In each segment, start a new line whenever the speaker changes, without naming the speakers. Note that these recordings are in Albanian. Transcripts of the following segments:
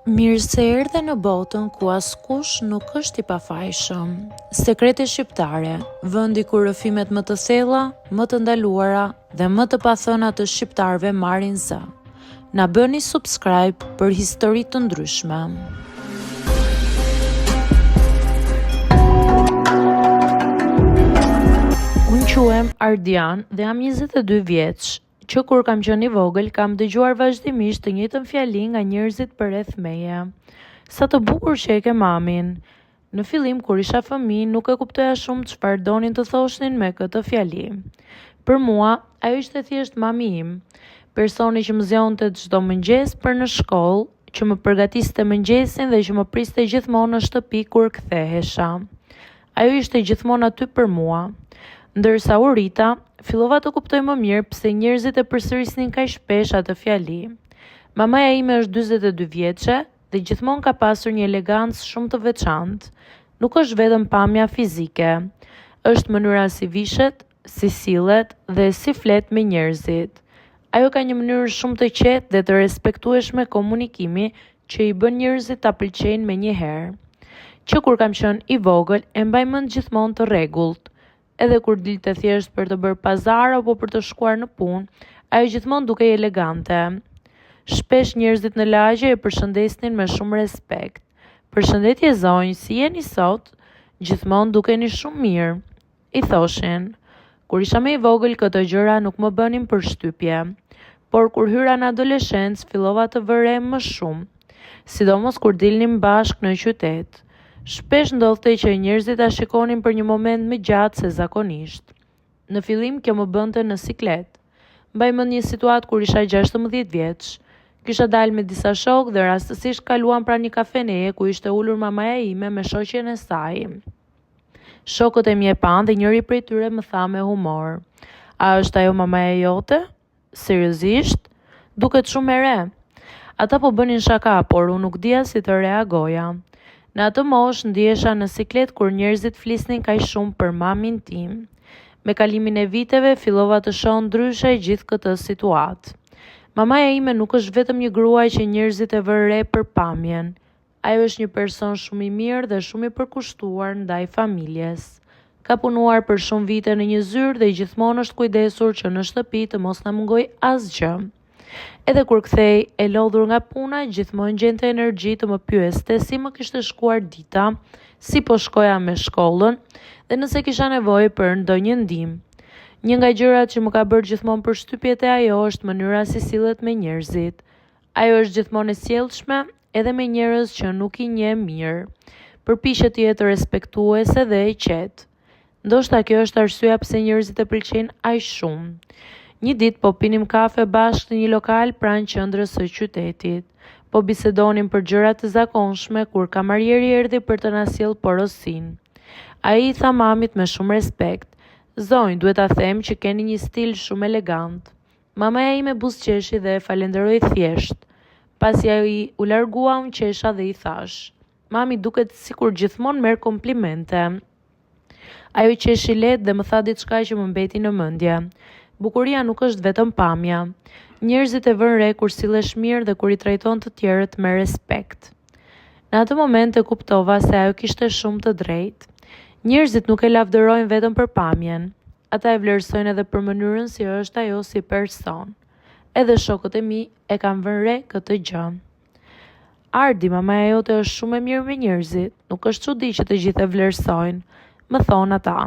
Mirë se erdhe në botën ku askush nuk është i pafajshëm. Sekrete shqiptare, vendi ku rrëfimet më të thella, më të ndaluara dhe më të pathëna të shqiptarëve marrin zë. Na bëni subscribe për histori të ndryshme. Unë quhem Ardian dhe jam 22 vjeç. Që kur kam qenë i vogël, kam dëgjuar vazhdimisht të njëjtën fjali nga njerëzit përreth meje. Sa të bukur që e ke mamin. Në fillim, kur isha fëmijë, nuk e kuptoja shumë çfarë donin të thoshin me këtë fjali. Për mua, ajo ishte thjesht mami im, personi që më zgjonte çdo mëngjes për në shkollë, që më përgatiste mëngjesin dhe që më priste gjithmonë në shtëpi kur kthehesha. Ajo ishte gjithmonë aty për mua. Ndërsa u rrita, fillova të kuptoj më mirë pse njerëzit e përsërisnin kaq shpesh atë fjali. Mamaja ime është 42 vjeçe dhe gjithmonë ka pasur një elegancë shumë të veçantë. Nuk është vetëm pamja fizike, është mënyra si vishet, si sillet dhe si flet me njerëzit. Ajo ka një mënyrë shumë të qetë dhe të respektueshme komunikimi që i bën njerëzit ta pëlqejnë menjëherë. Që kur kam qenë i vogël, e mbaj mend gjithmonë të rregullt. Edhe kur dilte thjesht për të bërë pazar apo për të shkuar në punë, ajo gjithmonë dukej elegante. Shpesh njerëzit në lagje e përshëndesnin me shumë respekt. Përshëndetje zonjë, si jeni sot? Gjithmonë dukeni shumë mirë, i thoshin. Kur isha më i vogël, këto gjëra nuk më bënin përshtypje, por kur hyra në adoleshencë, fillova të vërem më shumë, sidomos kur dilnim bashkë në qytet. Shpesh ndodhte që njerëzit ta shikonin për një moment më gjatë se zakonisht. Në fillim kjo më bënte në siklet. Mbaj mend një situatë kur isha 16 vjeç. Kisha dalë me disa shokë dhe rastësisht kaluam pranë një kafeneje ku ishte ulur mamaja ime me shoqen e saj. Shokët e mi e pan dhe njëri prej tyre më tha me humor: "A është ajo mamaja jote? Seriozisht? Duket shumë e re." Ata po bënin shaka, por unë nuk dija si të reagoja. Në atë moshë ndihesha në siklet kur njerëzit flisnin kaq shumë për mamin tim. Me kalimin e viteve fillova të shoh ndryshe gjithë këtë situatë. Mamaja ime nuk është vetëm një gruaj që njerëzit e vënë re për pamjen. Ajo është një person shumë i mirë dhe shumë i përkushtuar ndaj familjes. Ka punuar për shumë vite në një zyrë dhe gjithmonë është kujdesur që në shtëpi të mos na mungojë asgjë. Edhe kur kthej e lodhur nga puna, gjithmonë gjente energji të më pyeste si më kishte shkuar dita, si po shkoja me shkollën dhe nëse kisha nevojë për ndonjë ndihmë. Një nga gjërat që më ka bërë gjithmonë përshtypje te ajo është mënyra si sillet me njerëzit. Ajo është gjithmonë e sjellshme edhe me njerëz që nuk i njeh mirë. Përpiqet të jetë respektuese dhe e qetë. Ndoshta kjo është arsyeja pse njerëzit e pëlqejnë aq shumë. Një ditë po pinim kafe bashkë në një lokal pranë qendrës së qytetit. Po bisedonim për gjëra të zakonshme kur kamarieri erdhi për të na sjellë porosin. Ai i tha mamit me shumë respekt: "Zonjë, duhet ta them që keni një stil shumë elegant." Mamaja ime buzëqeshi dhe e falenderoi thjesht. Pasi ai u largua, unë qesha dhe i thash: "Mami duket sikur gjithmonë merr komplimente." Ajo qeshi lehtë dhe më tha diçka që më mbeti në mendje: "Bukuria nuk është vetëm pamja. Njerëzit e vënë re kur sillesh mirë dhe kur i trajton të tjerët me respekt." Në atë moment e kuptova se ajo kishte shumë të drejtë. Njerëzit nuk e lavdërojnë vetëm për pamjen. Ata e vlerësojnë edhe për mënyrën si është ajo si person. Edhe shokët e mi e kanë vënë re këtë gjë. "Ardi, mamaja jote është shumë e mirë me njerëzit. Nuk është çudi që të gjithë e vlerësojnë", më thonë ata.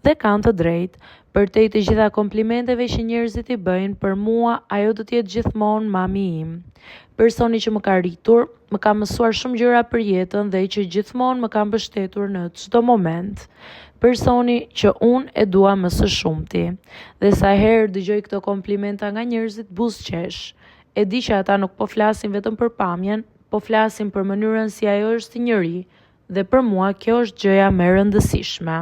Dhe kanë të drejtë. Përtej të gjitha komplimenteve që njerëzit i bëjnë, për mua ajo do të jetë gjithmonë mami im. Personi që më ka rritur, më ka mësuar shumë gjëra për jetën dhe që gjithmonë më ka mbështetur në çdo moment. Personi që unë e dua më së shumti. Dhe sa herë dëgjoj këto komplimenta nga njerëzit, buzëqesh. E di që ata nuk po flasin vetëm për pamjen, po flasin për mënyrën si ajo është si njeri, dhe për mua kjo është gjëja më e rëndësishme.